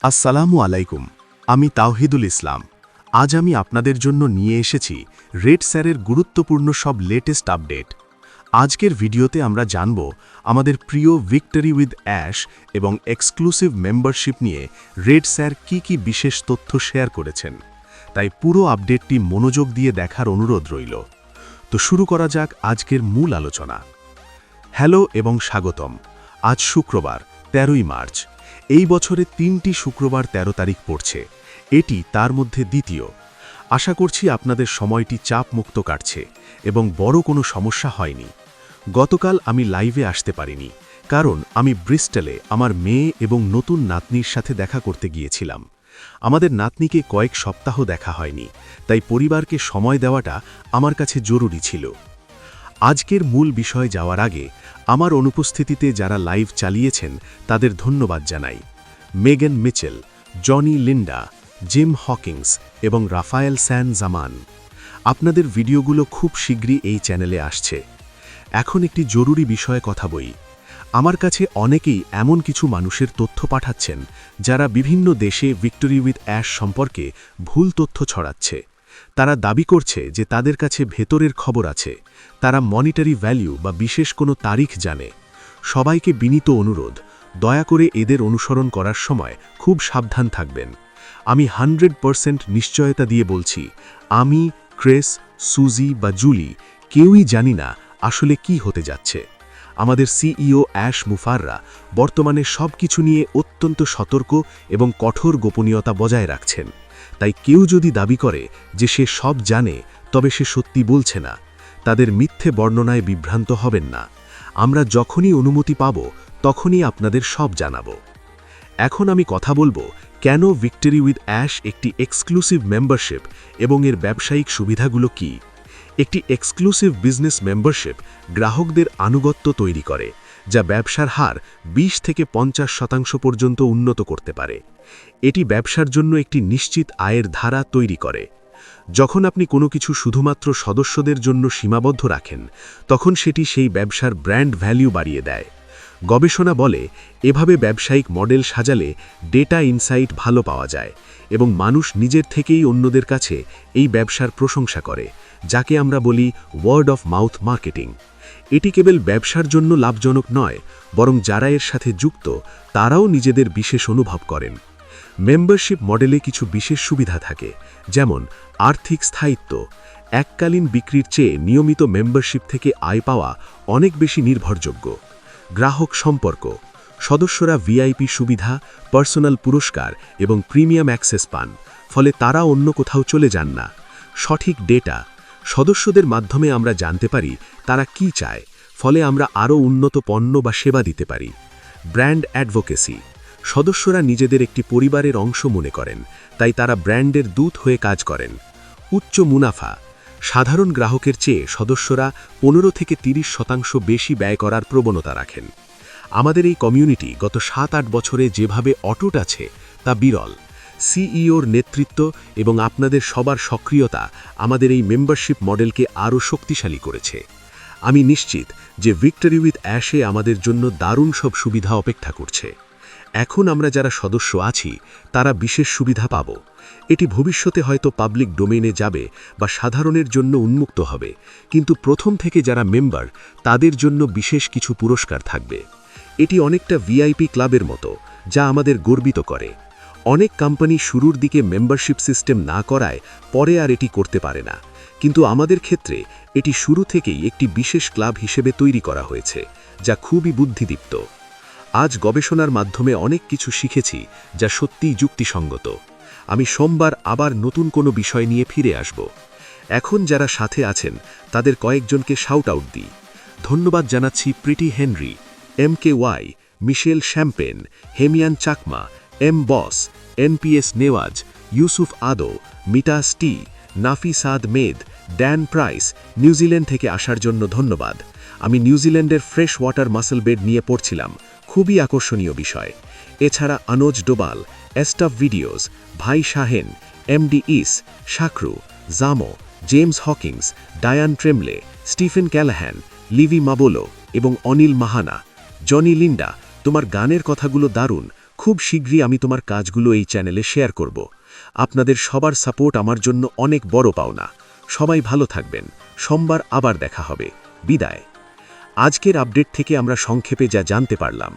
আসসালামু আলাইকুম। আমি তাওহিদুল ইসলাম। আজ আমি আপনাদের জন্য নিয়ে এসেছি রেড স্যারের গুরুত্বপূর্ণ সব লেটেস্ট আপডেট। আজকের ভিডিওতে আমরা জানব আমাদের প্রিয় ভিক্টরি উইথ অ্যাশ এবং এক্সক্লুসিভ মেম্বারশিপ নিয়ে রেড স্যার কি বিশেষ তথ্য শেয়ার করেছেন। তাই পুরো আপডেটটি মনোযোগ দিয়ে দেখার অনুরোধ রইল। তো শুরু করা যাক আজকের মূল আলোচনা। হ্যালো এবং স্বাগতম। আজ শুক্রবার ১৩ই মার্চ। এই বছরে ৩টি শুক্রবার ১৩ তারিখ পড়ছে। এটি তার মধ্যে দ্বিতীয়। আশা করছি আপনাদের সময়টি চাপমুক্ত কাটছে এবং বড় কোনো সমস্যা হয়নি। গতকাল আমি লাইভে আসতে পারিনি, কারণ আমি ব্রিস্টলে আমার মেয়ে এবং নতুন নাতনির সাথে দেখা করতে গিয়েছিলাম। আমাদের নাতনিকে কয়েক সপ্তাহ দেখা হয়নি, তাই পরিবারকে সময় দেওয়াটা আমার কাছে জরুরি ছিল। আজকের মূল বিষয়ে যাওয়ার আগে আমার অনুপস্থিতিতে যারা লাইভ চালিয়েছেন তাদের ধন্যবাদ জানাই। মেগান Mitchell, Johnny Linda, gym Hawkins এবং রাফায়েল স্যান জামান। আপনাদের ভিডিওগুলো খুব শীঘ্রই এই চ্যানেলে আসছে। এখন একটি জরুরি বিষয়ে কথা বলি। আমার কাছে অনেকেই এমন কিছু মানুষের তথ্য পাঠাচ্ছেন যারা বিভিন্ন দেশে ভিক্টরি উইথ অ্যাশ সম্পর্কে ভুল তথ্য ছড়াচ্ছে। তারা দাবি করছে যে তাদের কাছে ভেতরের খবর আছে, তারা মনিটারি ভ্যালু বা বিশেষ কোনো তারিখ জানে। সবাইকে বিনীত অনুরোধ, দয়া করে এদের অনুসরণ করার সময় খুব সাবধান থাকবেন। আমি 100% নিশ্চয়তা দিয়ে বলছি, আমি, ক্রেস, সুজি বা জুলি কেউই জানি না আসলে কি হতে যাচ্ছে। আমাদের সিইও অ্যাশ মুফাররা বর্তমানে সব কিছু নিয়ে অত্যন্ত সতর্ক এবং কঠোর গোপনীয়তা বজায় রাখছেন। তাই কেউ যদি দাবি করে যে সে সব জানে, তবে সে সত্যি বলছে না। তাদের মিথ্যে বর্ণনায় বিভ্রান্ত হবেন না। আমরা যখনই অনুমতি পাব তখনই আপনাদের সব জানাব। এখন আমি কথা বলবো কেন ভিক্টরি উইথ অ্যাশ একটি এক্সক্লুসিভ মেম্বারশিপ এবং এর ব্যবসায়িক সুবিধাগুলো কি। একটি এক্সক্লুসিভ বিজনেস মেম্বারশিপ গ্রাহকদের আনুগত্য তৈরি করে, যা ব্যবসার হার ২০ থেকে ৫০% পর্যন্ত উন্নত করতে পারে। এটি ব্যবসার জন্য একটি নিশ্চিত আয়ের ধারা তৈরি করে। যখন আপনি কোনো কিছু শুধুমাত্র সদস্যদের জন্য সীমাবদ্ধ রাখেন, তখন সেটি সেই ব্যবসার ব্র্যান্ড ভ্যালু বাড়িয়ে দেয়। গবেষণা বলে, এভাবে ব্যবসায়িক মডেল সাজালে ডেটা ইনসাইট ভালো পাওয়া যায় এবং মানুষ নিজের থেকেই অন্যদের কাছে এই ব্যবসার প্রশংসা করে, যাকে আমরা বলি ওয়ার্ড অফ মাউথ মার্কেটিং। এটি কেবল ব্যবসার জন্য লাভজনক নয়, বরং যারা এর সাথে যুক্ত তারাও নিজেদের বিশেষ অনুভব করেন। মেম্বারশিপ মডেলে কিছু বিশেষ সুবিধা থাকে, যেমন আর্থিক স্থায়িত্ব। এককালীন বিক্রির চেয়ে নিয়মিত মেম্বারশিপ থেকে আয় পাওয়া অনেক বেশি নির্ভরযোগ্য। গ্রাহক সম্পর্ক, সদস্যরা ভিআইপি সুবিধা, পার্সোনাল পুরস্কার এবং প্রিমিয়াম অ্যাক্সেস পান, ফলে তারা অন্য কোথাও চলে যান না। সঠিক ডেটা, সদস্যদের মাধ্যমে আমরা জানতে পারি তারা কি চায়, ফলে আমরা আরও উন্নত পণ্য বা সেবা দিতে পারি। ব্র্যান্ড অ্যাডভোকেসি, সদস্যরা নিজেদের একটি পরিবারের অংশ মনে করেন, তাই তারা ব্র্যান্ডের দূত হয়ে কাজ করেন। উচ্চ মুনাফা, সাধারণ গ্রাহকের চেয়ে সদস্যরা ১৫ থেকে ৩০% বেশি ব্যয় করার প্রবণতা রাখেন। আমাদের এই কমিউনিটি গত ৭-৮ বছরে যেভাবে অটুট আছে তা বিরল। সিইওর নেতৃত্ব এবং আপনাদের সবার সক্রিয়তা আমাদের এই মেম্বারশিপ মডেলকে আরও শক্তিশালী করেছে। আমি নিশ্চিত যে ভিক্টরি উইথ অ্যাশে আমাদের জন্য দারুণ সব সুবিধা অপেক্ষা করছে। এখন আমরা যারা সদস্য আছি তারা বিশেষ সুবিধা পাব। এটি ভবিষ্যতে হয়তো পাবলিক ডোমেইনে যাবে বা সাধারণের জন্য উন্মুক্ত হবে, কিন্তু প্রথম থেকে যারা মেম্বার তাদের জন্য বিশেষ কিছু পুরস্কার থাকবে। এটি অনেকটা ভিআইপি ক্লাবের মতো, যা আমাদের গর্বিত করে। অনেক কোম্পানি শুরুর দিকে মেম্বারশিপ সিস্টেম না করায় পরে আর এটি করতে পারে না, কিন্তু আমাদের ক্ষেত্রে এটি শুরু থেকেই একটি বিশেষ ক্লাব হিসেবে তৈরি করা হয়েছে, যা খুবই বুদ্ধিদীপ্ত। আজ গবেষণার মাধ্যমে অনেক কিছু শিখেছি যা সত্যিই যুক্তিসঙ্গত। আমি সোমবার আবার নতুন কোনো বিষয় নিয়ে ফিরে আসব। এখন যারা সাথে আছেন তাদের কয়েকজনকে শাউট আউট দিই। ধন্যবাদ জানাচ্ছি প্রিটি হেনরি, MKY, মিশেল শ্যাম্পেন, হেমিয়ান চাকমা, বস, NPS নেওয়াজ, ইউসুফ আদো, মিটা স্টি, নাফিসাদ মেদ, ড্যান প্রাইস। নিউজিল্যান্ড থেকে আসার জন্য ধন্যবাদ। আমি নিউজিল্যান্ডের ফ্রেশ ওয়াটার মাসল বেড নিয়ে পড়ছিলাম, খুবই আকর্ষণীয় বিষয়। এছাড়া আনোজ ডোবাল, এস্টাফ ভিডিওস, ভাই শাহেন, MD ইস, শাকরু, জামো, জেমস হকিংস, ডায়ান ট্রেমলে, স্টিফেন ক্যালাহ্যান, লিভি মাবোলো এবং অনিল মাহানা। জনি লিন্ডা, তোমার গানের কথাগুলো দারুণ, খুব খুব শীঘ্রই আমি তোমার কাজগুলো এই চ্যানেলে শেয়ার করব। আপনাদের সবার সাপোর্ট আমার জন্য অনেক বড় পাওনা। সবাই ভালো থাকবেন। সোমবার আবার দেখা হবে। বিদায়। আজকের আপডেট থেকে আমরা সংক্ষেপে যা জানতে পারলাম,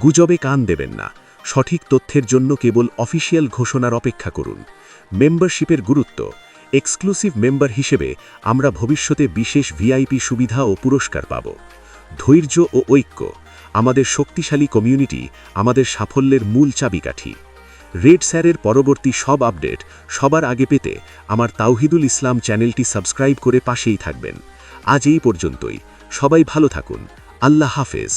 গুজবে কান দেবেন না। সঠিক তথ্যের জন্য কেবল অফিসিয়াল ঘোষণার অপেক্ষা করুন। মেম্বারশিপের গুরুত্ব। এক্সক্লুসিভ মেম্বার হিসেবে আমরা ভবিষ্যতে বিশেষ ভিআইপি সুবিধা ও পুরস্কার পাব। ধৈর্য ও ঐক্য। আমাদের শক্তিশালী কমিউনিটি আমাদের সাফল্যের মূল চাবিকাঠি। রেড স্যারের পরবর্তী সব আপডেট সবার আগে পেতে আমার তাওহিদুল ইসলাম চ্যানেলটি সাবস্ক্রাইব করে পাশেই থাকবেন। আজ এই পর্যন্তই। সবাই ভালো থাকুন। আল্লাহ হাফেজ।